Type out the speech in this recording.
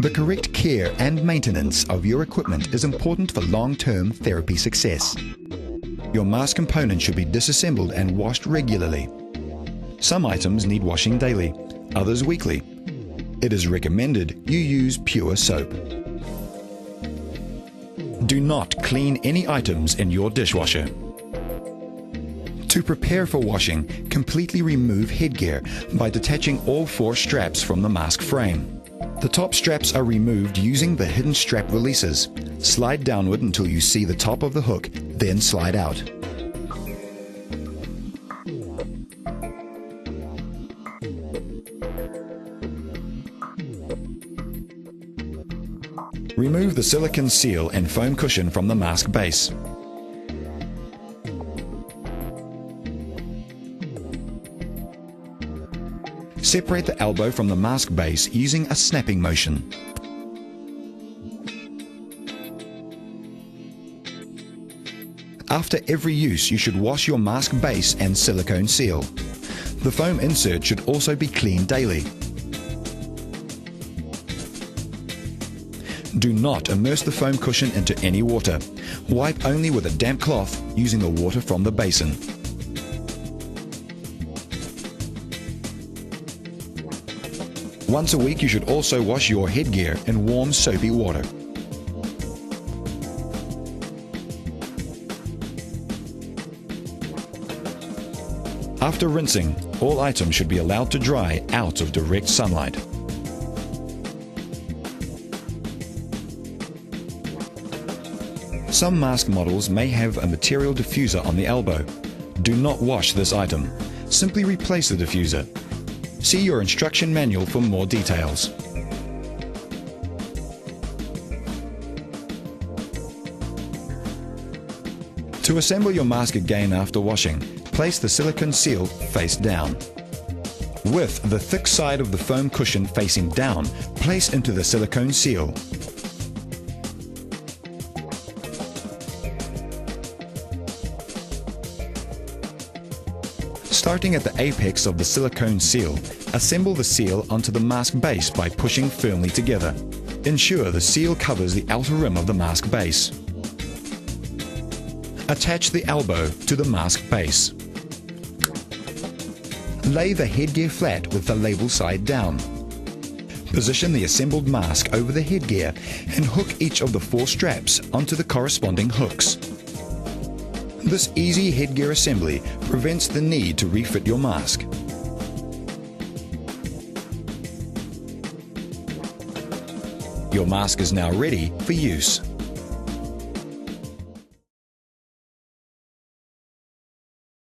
The correct care and maintenance of your equipment is important for long-term therapy success. Your mask components should be disassembled and washed regularly. Some items need washing daily, others weekly. It is recommended you use pure soap. Do not clean any items in your dishwasher. To prepare for washing, completely remove headgear by detaching all 4 straps from the mask frame. The top straps are removed using the hidden strap releases. Slide downward until you see the top of the hook, then slide out. Remove the silicone seal and foam cushion from the mask base. Separate the elbow from the mask base using a snapping motion. After every use, you should wash your mask base and silicone seal. The foam insert should also be cleaned daily. Do not immerse the foam cushion into any water. Wipe only with a damp cloth using the water from the basin. Once a week, you should also wash your headgear in warm, soapy water. After rinsing, all items should be allowed to dry out of direct sunlight. Some mask models may have a material diffuser on the elbow. Do not wash this item. Simply replace the diffuser. See your instruction manual for more details. To assemble your mask again after washing, place the silicone seal face down. With the thick side of the foam cushion facing down, place into the silicone seal. Starting at the apex of the silicone seal, assemble the seal onto the mask base by pushing firmly together. Ensure the seal covers the outer rim of the mask base. Attach the elbow to the mask base. Lay the headgear flat with the label side down. Position the assembled mask over the headgear and hook each of the 4 straps onto the corresponding hooks. This easy headgear assembly prevents the need to refit your mask. Your mask is now ready for use.